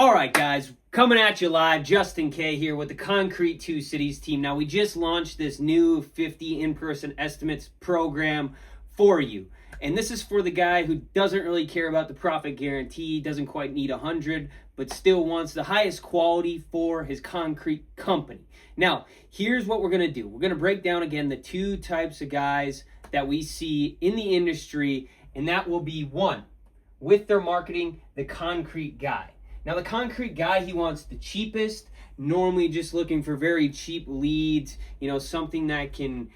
All right, guys, coming at you live, Justin K here with the Concrete 2 Cities team. Now, we just launched this new 50 in-person estimates program for you. And this is for the guy who doesn't really care about the profit guarantee, doesn't quite need 100, but still wants the highest quality for his concrete company. Now, here's what we're going to do. We're going to break down again the two types of guys that we see in the industry, and that will be one, with their marketing, the concrete guy. Now, the concrete guy, he wants the cheapest, normally just looking for very cheap leads, something that can,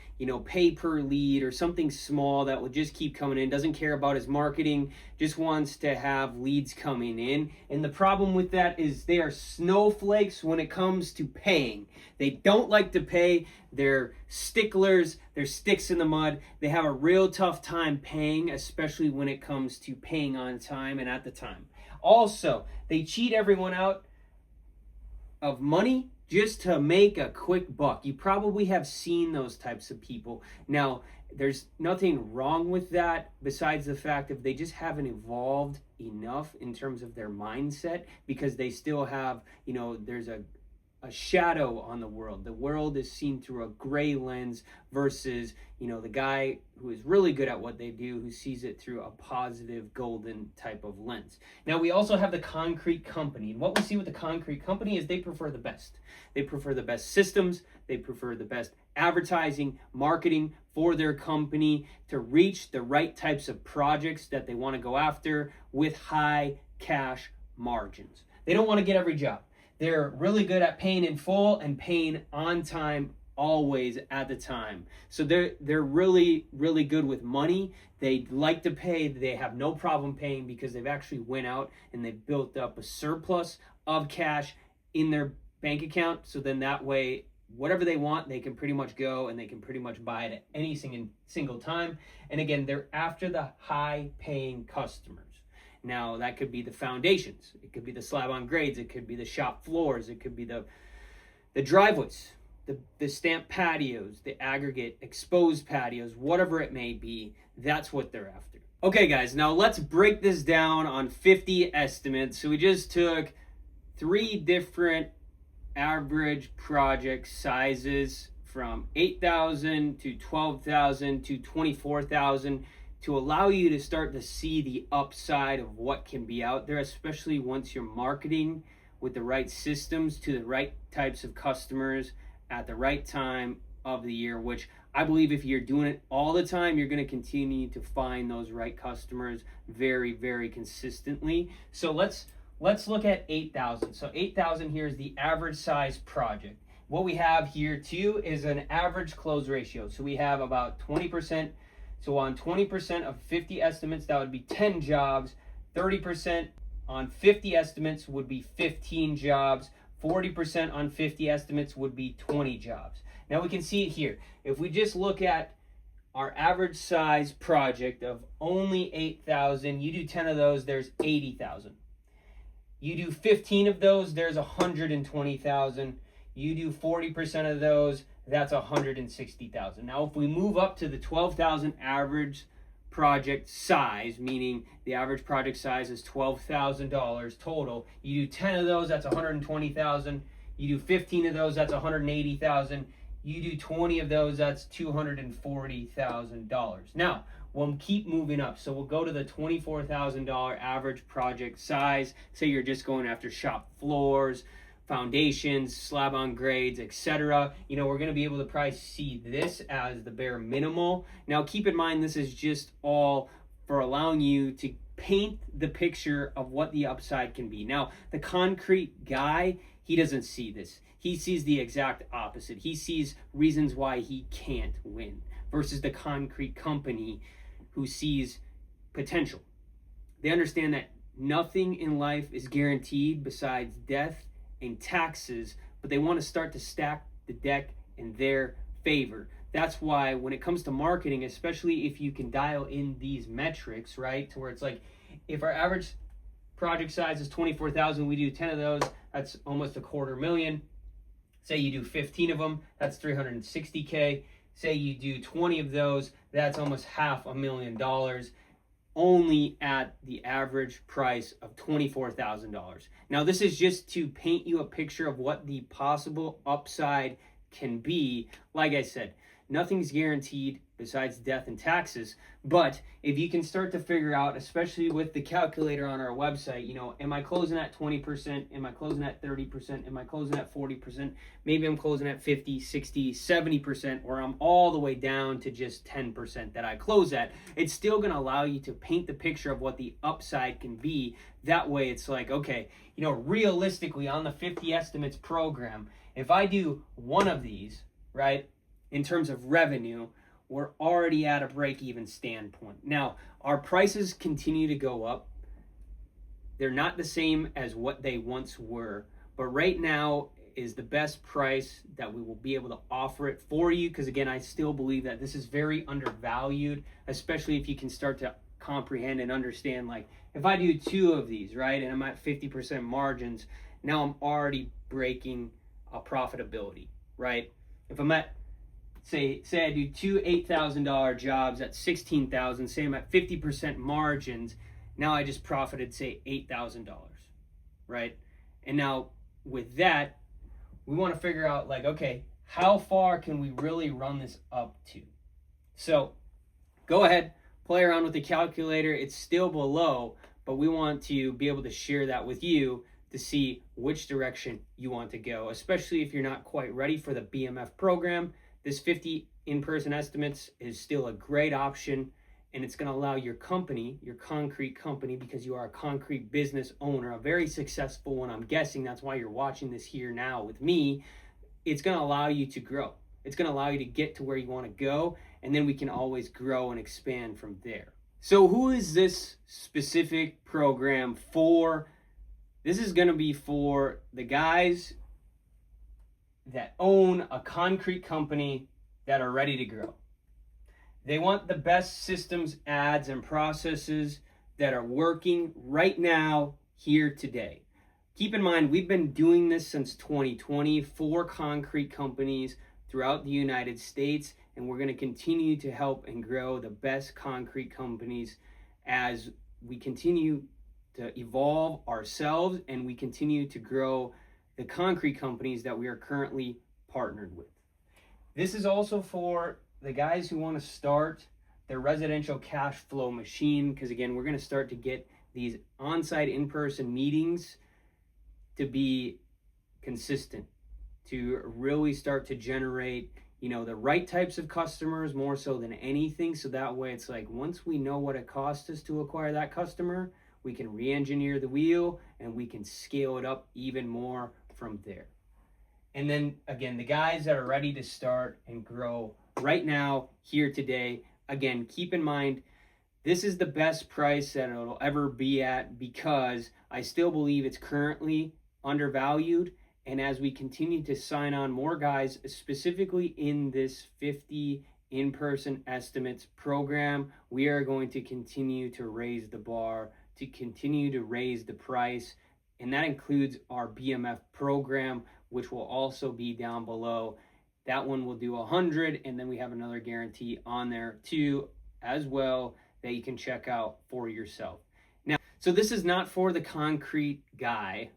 pay per lead, or something small that will just keep coming in, doesn't care about his marketing, just wants to have leads coming in. And the problem with that is they are snowflakes when it comes to paying. They don't like to pay. They're sticklers. They're sticks in the mud. They have a real tough time paying, especially when it comes to paying on time and at the time. Also, they cheat everyone out of money just to make a quick buck. You probably have seen those types of people. Now, there's nothing wrong with that besides the fact that they just haven't evolved enough in terms of their mindset, because they still have, there's a shadow on the world. The world is seen through a gray lens versus, the guy who is really good at what they do, who sees it through a positive golden type of lens. Now, we also have the concrete company. And what we see with the concrete company is they prefer the best. They prefer the best systems. They prefer the best advertising, marketing for their company to reach the right types of projects that they want to go after with high cash margins. They don't want to get every job. They're really good at paying in full and paying on time, always at the time. So they're really, really good with money. They like to pay. They have no problem paying because they've actually went out and they built up a surplus of cash in their bank account. So then that way, whatever they want, they can pretty much go and they can pretty much buy it at any single time. And again, they're after the high paying customers. Now, that could be the foundations. It could be the slab on grades. It could be the shop floors. It could be the driveways, the stamped patios, the aggregate exposed patios, whatever it may be. That's what they're after. Okay, guys, now let's break this down on 50 estimates. So we just took 3 different average project sizes from 8,000 to 12,000 to 24,000. to allow you to start to see the upside of what can be out there, especially once you're marketing with the right systems to the right types of customers at the right time of the year, which I believe if you're doing it all the time, you're going to continue to find those right customers very, very consistently. So let's look at 8,000. So 8,000 here is the average size project. What we have here too is an average close ratio. So we have about 20%. So on 20% of 50 estimates, that would be 10 jobs. 30% on 50 estimates would be 15 jobs. 40% on 50 estimates would be 20 jobs. Now we can see it here. If we just look at our average size project of only 8,000, you do 10 of those, there's 80,000. You do 15 of those, there's 120,000. You do 40% of those, that's 160,000. Now, if we move up to the 12,000 average project size, meaning the average project size is $12,000 total, you do 10 of those, that's 120,000. You do 15 of those, that's 180,000. You do 20 of those, that's $240,000. Now, we'll keep moving up. So we'll go to the $24,000 average project size. Say you're just going after shop floors, foundations, slab on grades, etc. We're going to be able to probably see this as the bare minimal. Now, keep in mind, this is just all for allowing you to paint the picture of what the upside can be. Now, the concrete guy, he doesn't see this. He sees the exact opposite. He sees reasons why he can't win versus the concrete company who sees potential. They understand that nothing in life is guaranteed besides death and taxes, but they want to start to stack the deck in their favor. That's why when it comes to marketing, especially if you can dial in these metrics, right, to where it's like, if our average project size is 24,000, we do 10 of those, that's almost $250,000. Say you do 15 of them, that's $360K. Say you do 20 of those, that's almost $500,000. only at the average price of $24,000. Now, this is just to paint you a picture of what the possible upside can be. Like I said, nothing's guaranteed besides death and taxes. But if you can start to figure out, especially with the calculator on our website, am I closing at 20%? Am I closing at 30%? Am I closing at 40%? Maybe I'm closing at 50, 60, 70%, or I'm all the way down to just 10% that I close at. It's still going to allow you to paint the picture of what the upside can be. That way it's like, okay, realistically on the 50 estimates program, if I do one of these, right, in terms of revenue, we're already at a break-even standpoint. Now, our prices continue to go up. They're not the same as what they once were, but right now is the best price that we will be able to offer it for you, because again, I still believe that this is very undervalued, especially if you can start to comprehend and understand, like, if I do two of these, right, and I'm at 50% margins, now I'm already breaking a profitability, right? If I'm at Say I do two $8,000 jobs at $16,000. Say I'm at 50% margins. Now I just profited, say, $8,000, right? And now with that, we want to figure out, like, okay, how far can we really run this up to? So go ahead, play around with the calculator. It's still below, but we want to be able to share that with you to see which direction you want to go, especially if you're not quite ready for the BMF program. This 50 in-person estimates is still a great option, and it's going to allow your company, your concrete company, because you are a concrete business owner, a very successful one, I'm guessing that's why you're watching this here now with me. It's going to allow you to grow. It's going to allow you to get to where you want to go, and then we can always grow and expand from there. So who is this specific program for? This is going to be for the guys that own a concrete company that are ready to grow. They want the best systems, ads, and processes that are working right now, here today. Keep in mind, we've been doing this since 2020 for concrete companies throughout the United States, and we're going to continue to help and grow the best concrete companies as we continue to evolve ourselves and we continue to grow the concrete companies that we are currently partnered with. This is also for the guys who want to start their residential cash flow machine, because again, we're going to start to get these on-site in-person meetings to be consistent, to really start to generate, the right types of customers more so than anything. So that way it's like, once we know what it costs us to acquire that customer, we can re-engineer the wheel and we can scale it up even more from there. And then again, the guys that are ready to start and grow right now, here today, again, keep in mind, this is the best price that it'll ever be at, because I still believe it's currently undervalued. And as we continue to sign on more guys, specifically in this 50 in-person estimates program, we are going to continue to raise the bar, to continue to raise the price. And that includes our BMF program, which will also be down below. That one will do 100, and then we have another guarantee on there too as well that you can check out for yourself. Now, so this is not for the concrete guy.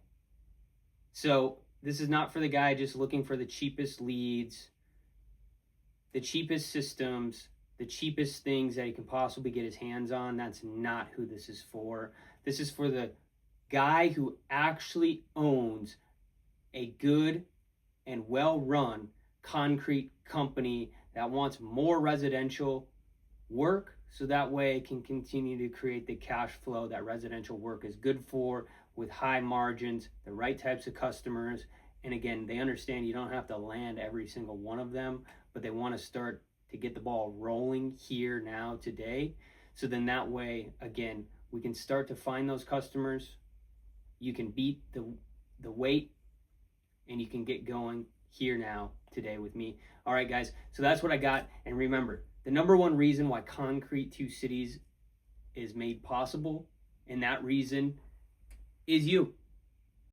So this is not for the guy just looking for the cheapest leads, the cheapest systems, the cheapest things that he can possibly get his hands on. That's not who this is for. This is for the guy who actually owns a good and well-run concrete company that wants more residential work, so that way it can continue to create the cash flow that residential work is good for, with high margins, the right types of customers. And again, they understand you don't have to land every single one of them, but they want to start to get the ball rolling here now today. So then that way, again, we can start to find those customers. You can beat the wait, and you can get going here now today with me. All right, guys, so that's what I got. And remember, the number one reason why Concrete 2 Cities is made possible, and that reason is you.